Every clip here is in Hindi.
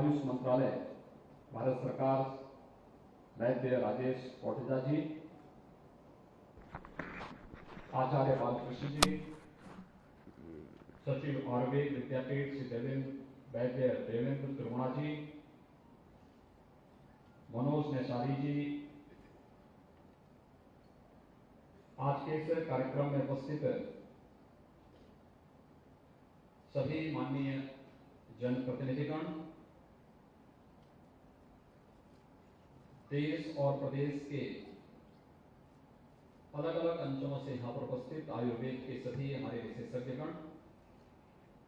आयुष मंत्रालय, भारत सरकार, वैद्य राजेश कोटेचा जी, आचार्य बालकृष्ण जी, सचिव आयुर्वेद विद्यापीठ श्री वैद्य देवेंद्र त्रिगुणा जी, मनोज नेसारी जी, आज के इस कार्यक्रम में उपस्थित सभी माननीय जनप्रतिनिधिगण, देश और प्रदेश के अलग अलग अंचलों से यहाँ पर उपस्थित आयुर्वेद के सभी हमारे विशेषज्ञगण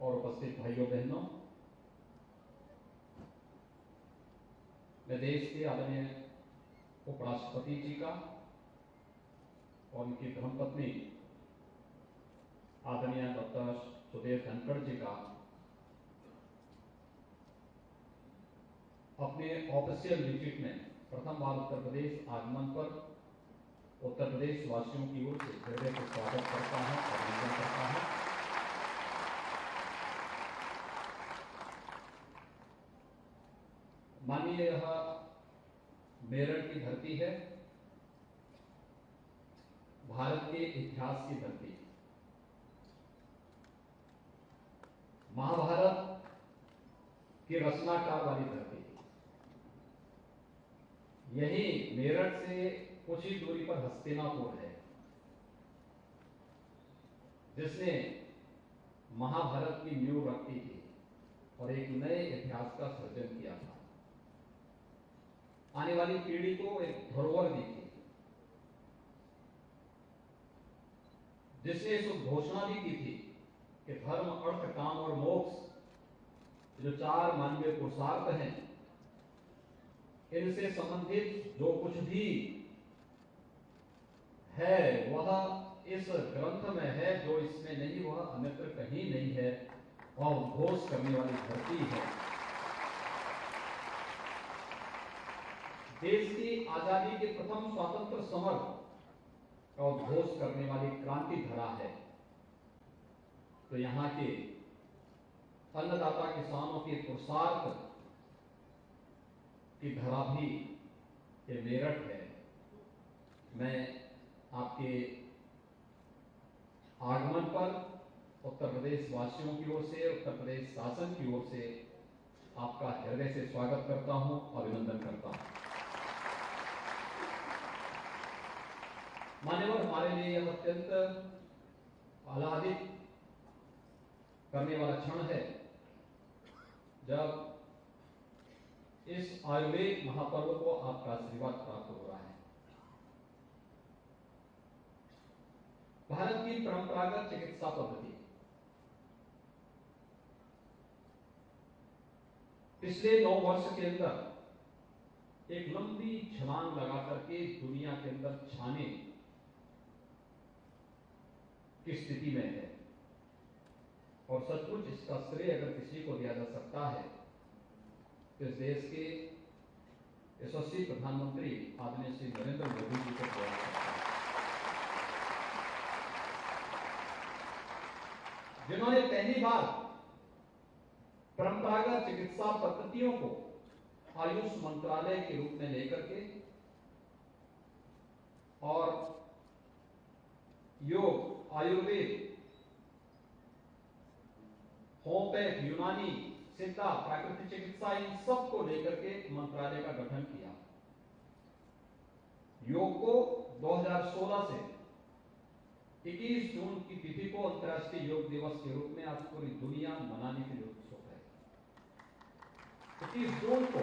और उपस्थित भाइयों बहनों, मैं देश के आदरणीय उपराष्ट्रपति जी का और उनकी धर्मपत्नी आदरणीय डॉक्टर सुदेव धनखड़ जी का अपने ऑफिशियल विजिट में प्रथम बार उत्तर प्रदेश आगमन पर उत्तर प्रदेश वासियों की ओर से हृदय से स्वागत करता है, अभिनंदन करता है। माननीय यह मेरठ की धरती है, भारत के इतिहास की धरती, महाभारत की रचनाकार वाली धरती। यही मेरठ से कुछ ही दूरी पर हस्तिनापुर है, जिसने महाभारत की नींव रखी थी और एक नए इतिहास का सृजन किया था। आने वाली पीढ़ी को एक धरोहर दी थी, जिसने इस घोषणा भी की थी कि धर्म, अर्थ, काम और मोक्ष जो चार मानवीय पुरुषार्थ हैं, इनसे संबंधित जो कुछ भी है वह इस ग्रंथ में है, जो इसमें नहीं वह अन्यत्र कहीं नहीं है, और उद्घोष करने वाली धरती है। देश की आजादी के प्रथम स्वतंत्र समर का उद्घोष करने वाली क्रांति धरा है। तो यहाँ के अन्नदाता किसानों के पुरुषार्थ की धरा भी ये मेरठ है। मैं आपके आगमन पर उत्तर प्रदेश वासियों की ओर से, उत्तर प्रदेश शासन की ओर से आपका हृदय से स्वागत करता हूं, अभिनंदन करता हूं। मान्यवर, हमारे लिए यह अत्यंत आह्लादित करने वाला क्षण है जब इस आयुर्वेद महापर्व को आपका आशीर्वाद प्राप्त हो रहा है। भारत की परंपरागत चिकित्सा पद्धति पिछले 9 वर्ष के अंदर एक लंबी छलांग लगा करके दुनिया के अंदर छाने की स्थिति में है, और सचमुच इसका श्रेय अगर किसी को दिया जा सकता है तो इस देश के यशस्वी प्रधानमंत्री आदरणीय श्री नरेंद्र मोदी जी को दिया जा सकता है, जिन्होंने पहली बार परंपरागत चिकित्सा पद्धतियों को आयुष मंत्रालय के रूप में लेकर के और योग, आयुर्वेद, होम्योपैथ, यूनानी, सिद्धा, प्राकृतिक चिकित्सा, इन सब को लेकर के मंत्रालय का गठन किया। योग को 2016 से 21 जून की तिथि को अंतर्राष्ट्रीय योग दिवस के रूप में आज पूरी दुनिया मनाने के लिए उत्सुक है। 21 जून को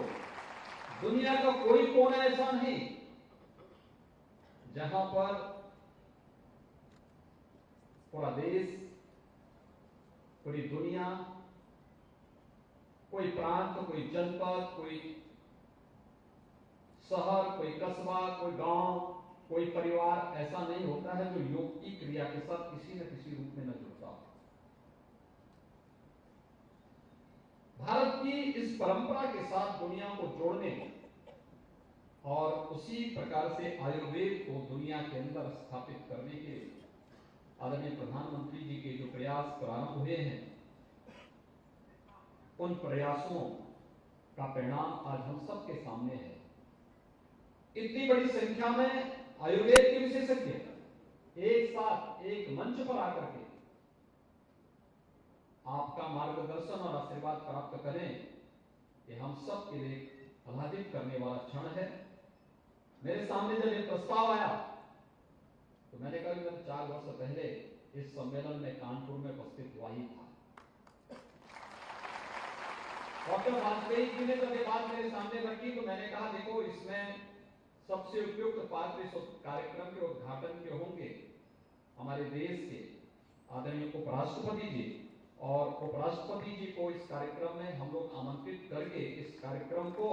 दुनिया का कोई कोना ऐसा नहीं जहां पर पूरा देश, पूरी दुनिया, कोई प्रांत, कोई जनपद, कोई शहर, कोई कस्बा, कोई गांव, कोई परिवार ऐसा नहीं होता है जो योग की क्रिया के साथ किसी न किसी रूप में न जुड़ता हो। भारत की इस परंपरा के साथ दुनिया को जोड़ने और उसी प्रकार से आयुर्वेद को दुनिया के अंदर स्थापित करने के आदरणीय प्रधानमंत्री जी के जो प्रयास प्रारंभ हुए हैं, उन प्रयासों का परिणाम आज हम सबके सामने है। इतनी बड़ी संख्या में आयुर्वेद के विशेषज्ञ एक साथ एक मंच पर आकर के आपका मार्गदर्शन और आशीर्वाद प्राप्त करें, ये हम सब के लिए आह्लादित करने वाला क्षण है। मेरे सामने जब ये प्रस्ताव आया तो मैंने कहा कि मैं 4 वर्ष पहले इस सम्मेलन में कानपुर में उपस्थित हुआ ही था। डॉक्टर वाजपेयी जी ने जब ये बात मेरे सामने रखी तो मैंने कहा देखो, इसमें सबसे उपयुक्त पात्र इस कार्यक्रम के उद्घाटन के होंगे हमारे देश के आदरणीय उपराष्ट्रपति जी, और उपराष्ट्रपति जी को इस कार्यक्रम में हम लोग आमंत्रित करके इस कार्यक्रम को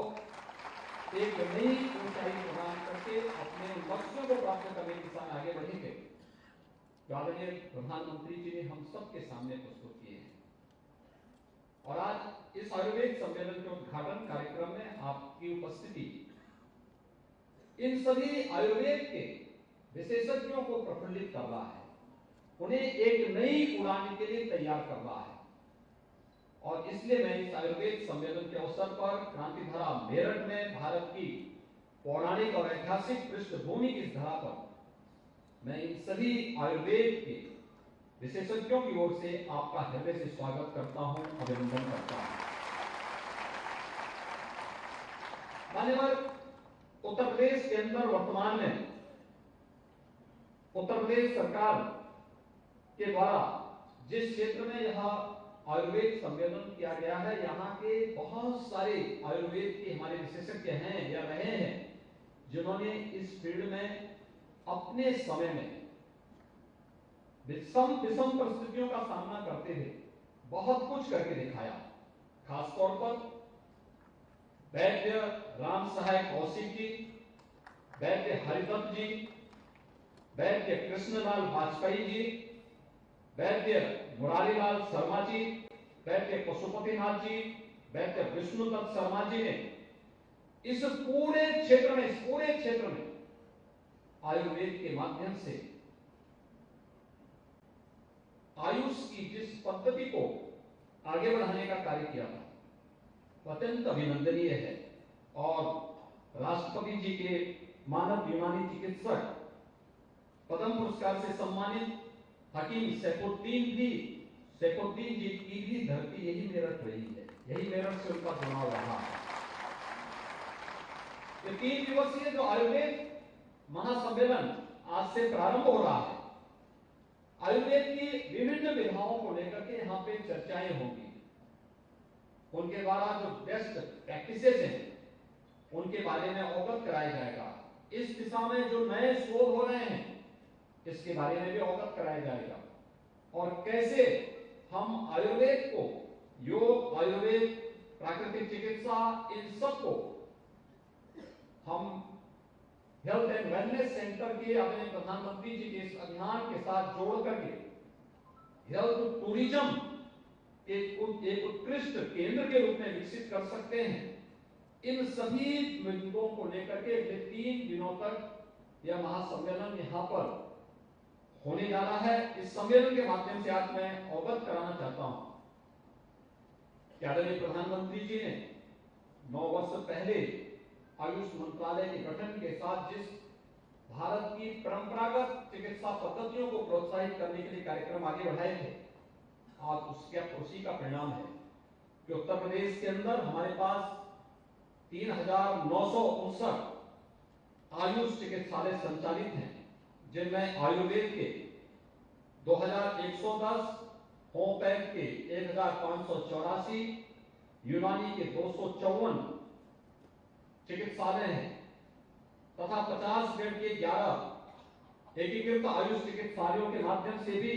एक नई ऊंचाई प्रदान करके अपने लक्ष्यों को प्राप्त करने की दिशा में आगे बढ़ेंगे, जो आदरणीय प्रधानमंत्री जी ने हम सबके सामने प्रस्तुत किए हैं। और आज इस आयुर्वेद सम्मेलन के उद्घाटन कार्यक्रम में आपकी उपस्थिति इन सभी आयुर्वेद के विशेषज्ञों को प्रफुल्लित कर रहा है, उन्हें एक नई उड़ान के लिए तैयार कर रहा है। और इसलिए मैं इस आयुर्वेद सम्मेलन के अवसर पर क्रांतिधारा मेरठ में भारत की पौराणिक और ऐतिहासिक पृष्ठभूमि की इस धरा पर मैं इन सभी आयुर्वेद के विशेषज्ञों की ओर से आपका हृदय से स्वागत करता हूं, अभिनंदन करता हूं। मान्यवर, उत्तर प्रदेश के अंदर वर्तमान में उत्तर प्रदेश सरकार के द्वारा जिस क्षेत्र में यह आयुर्वेद सम्मेलन किया गया है, यहाँ के बहुत सारे आयुर्वेद के हमारे विशेषज्ञ हैं या रहे हैं, जिन्होंने इस फील्ड में अपने समय में विषम परिस्थितियों का सामना करते हुए बहुत कुछ करके दिखाया। खासतौर पर वैद्य राम सहाय कौशिक जी, वैद्य हरिदत्त जी, वैद्य कृष्णलाल वाजपेयी जी, वैद्य मुरारीलाल शर्मा जी, वैद्य पशुपतिनाथ जी, वैद्य विष्णुदत्त शर्मा जी ने इस पूरे क्षेत्र में आयुर्वेद के माध्यम से आयुष की जिस पद्धति को आगे बढ़ाने का कार्य किया था, अत्यंत अभिनंदनीय है। और राष्ट्रपति जी के मानव यूनानी चिकित्सक पद्म पुरस्कार से सम्मानित हकीम सैफुद्दीन जी की भी धरती यही मेरठ रही है, यही मेरठ से उनका चुनाव रहा है। ये 3 दिवसीय जो आयुर्वेद महासम्मेलन आज से प्रारंभ हो रहा है, आयुर्वेद की विभिन्न विधाओं को लेकर के यहाँ पे चर्चाएं होंगी। उनके द्वारा जो बेस्ट प्रैक्टिसेस हैं उनके बारे में अवगत कराया जाएगा। इस दिशा में जो नए शोध हो रहे हैं इसके बारे में भी अवगत कराया जाएगा, और कैसे हम आयुर्वेद को, योग, आयुर्वेद, प्राकृतिक चिकित्सा, इन सब को हम हेल्थ एंड वेलनेस सेंटर के अपने प्रधानमंत्री जी के इस अभियान के साथ जोड़ करके हेल्थ टूरिज्म एक उत्कृष्ट केंद्र के रूप में विकसित कर सकते हैं। इन सभी मुद्दों को लेकर के अगले 3 दिनों तक यह महासम्मेलन यहाँ पर होने जा रहा है। इस सम्मेलन के माध्यम से आज मैं अवगत कराना चाहता हूं कि आदरणीय प्रधानमंत्री जी ने 9 वर्ष पहले आयुष मंत्रालय के गठन के साथ जिस भारत की परंपरागत चिकित्सा पद्धतियों को प्रोत्साहित करने के लिए कार्यक्रम आगे बढ़ाए थे, आज उसी का परिणाम है कि उत्तर प्रदेश के अंदर हमारे पास 3,959 आयुष चिकित्सालय संचालित हैं, जिनमें आयुर्वेद के 2,110, होम्योपैथ के 1,584, यूनानी के 254 चिकित्सालय हैं तथा 50 बेड के 11 एकीकृत आयुष चिकित्सालयों के माध्यम से भी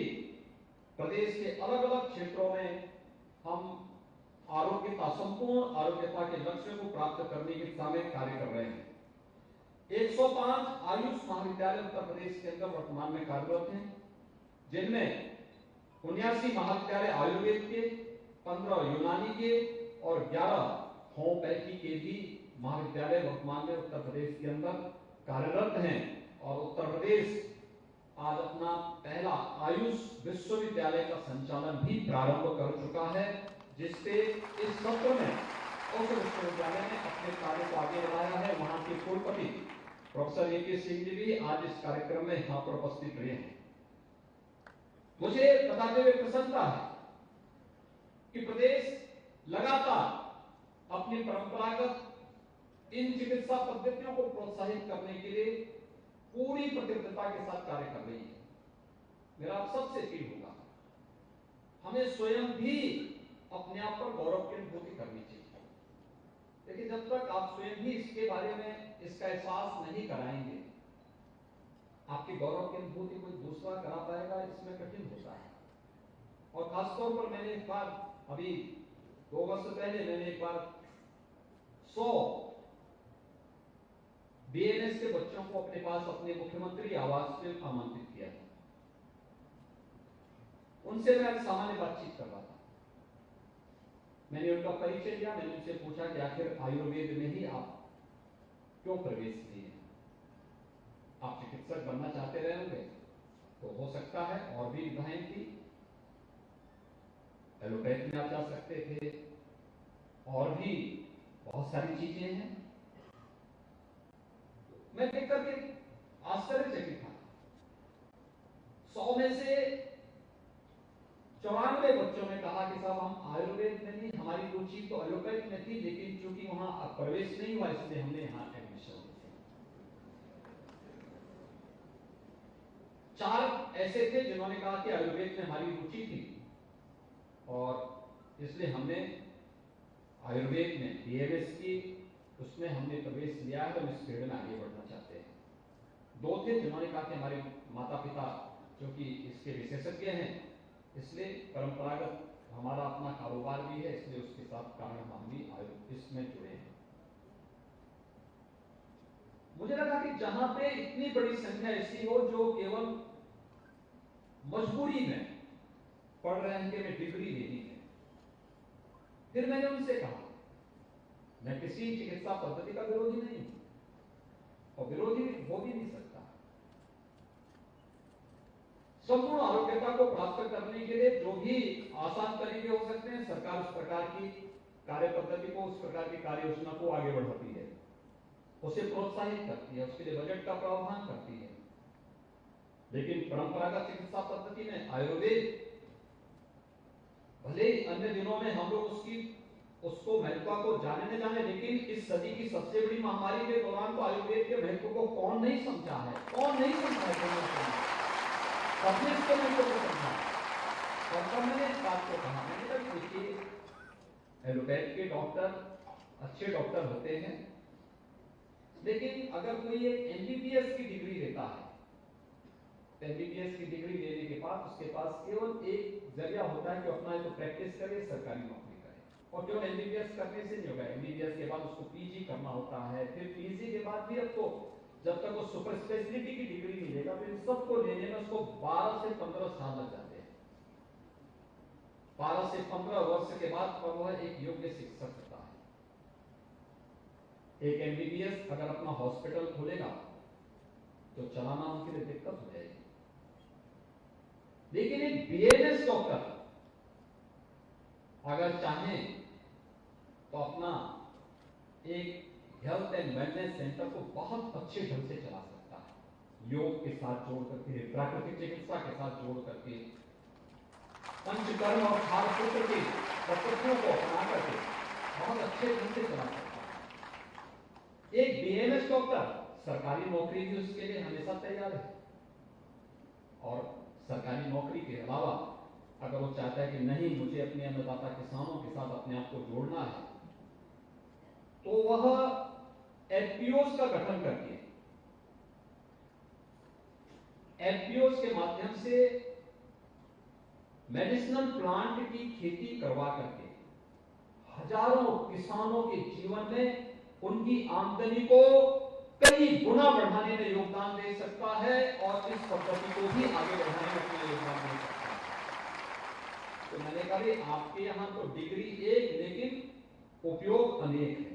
प्रदेश के अलग अलग क्षेत्रों में हम संपूर्ण आरोग्यता के लक्ष्य को प्राप्त करने की दिशा में कार्य कर रहे हैं। 105 आयुष महाविद्यालय उत्तर प्रदेश के अंदर वर्तमान में कार्यरत हैं, जिनमें 79 महाविद्यालय आयुर्वेद के, 15 यूनानी के और 11 होम्योपैथी के भी महाविद्यालय वर्तमान में उत्तर प्रदेश के अंदर कार्यरत हैं। और उत्तर प्रदेश आज अपना पहला आयुष विश्वविद्यालय का संचालन भी प्रारंभ कर चुका है, जिससे इस सत्र में उस विश्वविद्यालय में अपने कार्य को आगे बढ़ाया है। वहां के कुलपति प्रोफेसर ए.के. सिंह जी भी आज इस कार्यक्रम में यहाँ पर उपस्थित रहे हैं। मुझे बताते हुए प्रसन्नता है कि प्रदेश लगातार अपनी परंपरागत इन चिकित्सा पद्धतियों को प्रोत्साहित करने के लिए पूरी प्रतिबद्धता के साथ कार्य कर रही है। मेरा आप सबसे अपील होगा, हमें स्वयं भी अपने आप पर गौरव की अनुभूति करनी चाहिए। लेकिन जब तक आप स्वयं भी इसके बारे में इसका एहसास नहीं कराएंगे, आपकी गौरव की अनुभूति कोई दूसरा करा पाएगा, इसमें कठिन होता है। और खासतौर पर मैंने एक बार अभी 2 वर्ष पहले मैंने एक बार 100 बीएमएस के बच्चों को अपने पास अपने मुख्यमंत्री आवास में आमंत्रित किया था। उनसे मैं सामान्य बातचीत कर रहा था। मैंने उनका परिचय दिया। मैंने उनसे पूछा कि आखिर आयुर्वेद में ही आप क्यों प्रवेश लिए? आप चिकित्सक बनना चाहते रहे होंगे तो हो सकता है और भी विधाएं थी, एलोपैथ में आप जा सकते थे, और भी बहुत सारी चीजें हैं। मैं देख करके आश्चर्यचकित था। 100 में से 94 बच्चों ने कहा कि साहब हम आयुर्वेद में नहीं, हमारी रुचि तो एलोपैथ में थी, लेकिन चूंकि वहां प्रवेश नहीं हुआ इसलिए हमने यहां एडमिशन लिया। 4 ऐसे थे जिन्होंने कहा कि आयुर्वेद में हमारी रुचि थी और इसलिए हमने आयुर्वेद में बीएमएस की, उसमें हमने प्रवेश लिया है, तो इस फील्ड में आगे बढ़ना चाहते हैं। 2 थे जिन्होंने कहा कि हमारे माता पिता क्योंकि इसके विशेषज्ञ हैं, इसलिए परंपरागत हमारा अपना कारोबार भी है, इसलिए उसके साथ कारण हम भी इसमें जुड़े हैं। मुझे लगा कि जहां पे इतनी बड़ी संख्या ऐसी हो जो केवल मजबूरी में पढ़ रहे हैं कि हमें डिग्री लेनी है, फिर मैंने उनसे कहा मैं किसी चिकित्सा पद्धति का विरोधी नहीं हूं और विरोधी हो भी नहीं सकता। संपूर्ण आरोग्यता को प्राप्त करने के लिए जो भी आसान तरीके हो सकते हैं, सरकार उस प्रकार की कार्य पद्धति को, उस प्रकार की कार्य योजना को आगे बढ़ाती है, उसे प्रोत्साहित करती है, उसके लिए बजट का प्रावधान करती है। लेकिन परंपरागत चिकित्सा पद्धति में आयुर्वेद, भले अन्य दिनों में हम लोग उसको महत्व को जाने न जाने, लेकिन इस सदी की सबसे बड़ी महामारी के दौरान तो आयुर्वेद के महत्व को कौन नहीं समझा है? कौन नहीं समझा है? सबने इसके महत्व को समझा। और तब मैंने इस बात को कहा, मैंने कहा देखिए एलोपैथ के डॉक्टर अच्छे डॉक्टर होते हैं, लेकिन अगर कोई एक एमबीबीएस की डिग्री लेता है, एमबीबीएस की डिग्री लेने के बाद उसके पास केवल एक जरिया होता है कि अपना तो प्रैक्टिस करे, सरकारी नौकरी करे। और केवल एमबीबीएस करने से नहीं होगा, एमबीबीएस के बाद उसको पीजी करना होता है, फिर पीजी के बाद भी आपको जब तक वो सुपर स्पेशलिटी की डिग्री नहीं लेगा, तो इन सबको लेने में उसको 12 से 15 साल लग जाते हैं। 12 से 15 वर्ष के बाद वह एक योग्य शिक्षक होता है। एक एमबीबीएस अगर अपना हॉस्पिटल खोलेगा तो चलाना उनके लिए दिक्कत हो जाएगी, लेकिन एक बीएमएस डॉक्टर अगर चाहे तो अपना एक हेल्थ एंड वेलनेस सेंटर को बहुत अच्छे ढंग से चला सकता है। योग के साथ जोड़ करके, प्राकृतिक चिकित्सा के साथ जोड़ करके, पंचकर्म और खारसूत्र की पद्धतियों को अपना करके बहुत अच्छे ढंग से चला सकता है। एक बीएमएस डॉक्टर सरकारी नौकरी भी उसके लिए हमेशा तैयार है, और सरकारी नौकरी के अलावा अगर वो चाहता है कि नहीं मुझे अपने अन्नदाता किसानों के साथ अपने आप को जोड़ना है, तो वह एफपीओस का गठन करके, एफपीओस के माध्यम से मेडिसिनल प्लांट की खेती करवा करके हजारों किसानों के जीवन में उनकी आमदनी को कई गुना बढ़ाने में योगदान दे सकता है, और इस पद्धति को भी आगे बढ़ाने में अपना योगदान दे सकता है। तो मैंने कहा आपके यहां तो डिग्री एक, लेकिन उपयोग अनेक है।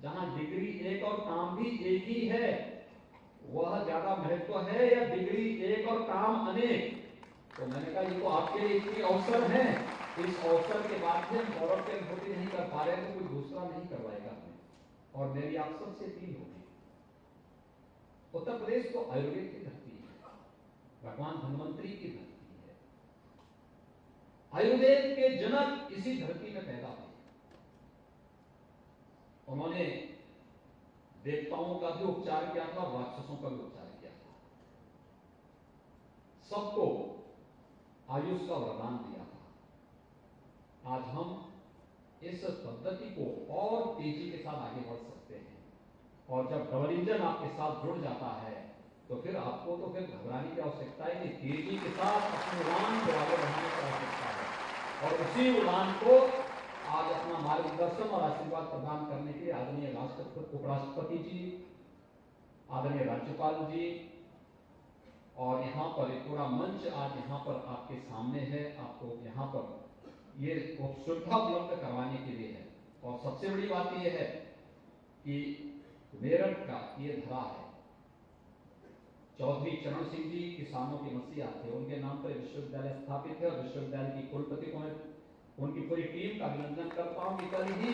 जहां डिग्री एक और काम भी एक ही है, वह ज्यादा महत्व है या डिग्री एक और काम अनेक? तो मैंने कहा ये तो आपके लिए इतने अवसर हैं इस अवसर के बाद भी हम गौरव की अनुभूति नहीं कर पा रहे तो कोई दूसरा नहीं करवाएगा हमें। और मेरी आप सबसे अपील होगी, उत्तर प्रदेश तो आयुर्वेद की धरती है, भगवान धन्वंतरी की धरती है। आयुर्वेद के जनक इसी धरती में पैदा हुए। उन्होंने देवताओं का भी उपचार किया था, राक्षसों का भी उपचार किया था, सबको आयुष का वरदान दिया था। आज हम इस पद्धति को और तेजी के साथ आगे बढ़ सकते हैं। और जब डबल इंजन आपके साथ जुड़ जाता है तो फिर आपको तो फिर घबराने की आवश्यकता ही नहीं, तेजी के साथ अपनी उड़ान को आगे बढ़ाने की आवश्यकता है। और उसी उड़ान को आज अपना मार्गदर्शन और आशीर्वाद प्रदान करने के लिए आदरणीय उपराष्ट्रपति जी, आदरणीय राज्यपाल जी, और यहाँ पर एक पूरा मंच आज यहाँ पर आपके सामने है, आपको यहाँ पर ये सुविधा उपलब्ध करवाने के लिए है। और सबसे बड़ी बात यह है कि मेरठ का ये धरा है, चौधरी चरण सिंह जी किसानों के मसीहा थे, उनके नाम पर विश्वविद्यालय स्थापित है। और विश्वविद्यालय की कुलपति को मैं उनकी पूरी टीम का अभिनंदन करता हूं कि कल ही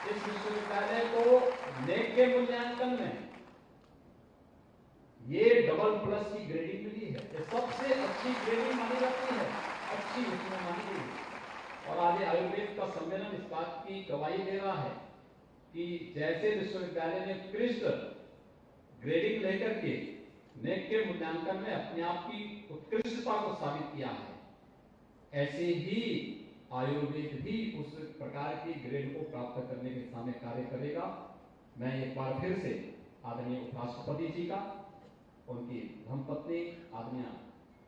इस विश्वविद्यालय को नेक के मूल्यांकन में ये डबल+ की ग्रेडिंग मिली है। ये सबसे अच्छी ग्रेडिंग मानी जाती है, अच्छी इसमें मानी गई। और आज आयुर्वेद का सम्मेलन इस बात की गवाही दे रहा है कि जैसे विश्वविद्यालय ने उत्कृष्ट ग्रेडिंग लेकर के नेक के मूल्यांकन में अपने आप की उत्कृष्टता को साबित किया है, ऐसे ही आयुर्वेद भी उस प्रकार की ग्रेड को प्राप्त करने के सामने कार्य करेगा। मैं एक बार फिर से आदरणीय उपराष्ट्रपति जी का, उनकी धर्मपत्नी आदरणीय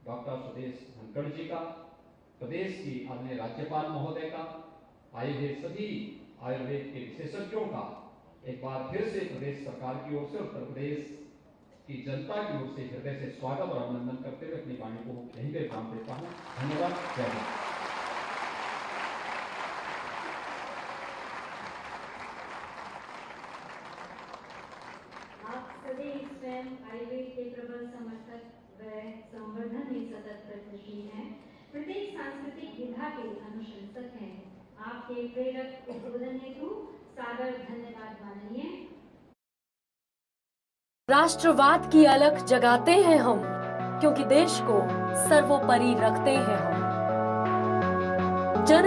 डॉक्टर सुदेश धनखड़ जी का, प्रदेश की आदरणीय राज्यपाल महोदय का, आए हुए सभी आयुर्वेद के विशेषज्ञों का एक बार फिर से प्रदेश सरकार की ओर से, उत्तर प्रदेश की जनता की ओर से हृदय से स्वागत और अभिनंदन करते हुए अपनी वाणी को यहीं पे विराम देता हूँ। धन्यवाद। जय हिंद। आप सभी स्वयं आयुर्वेद के प्रबल समर्थक व संवर्धन में सतत प्रयत्नशील हैं, प्रत्येक सांस्कृतिक विधा के अनुशंसक हैं। आपके प्रेरक उद्बोधन हेतु सादर धन्यवाद माननीय। राष्ट्रवाद की अलख जगाते हैं हम, क्योंकि देश को सर्वोपरि रखते हैं हम। जन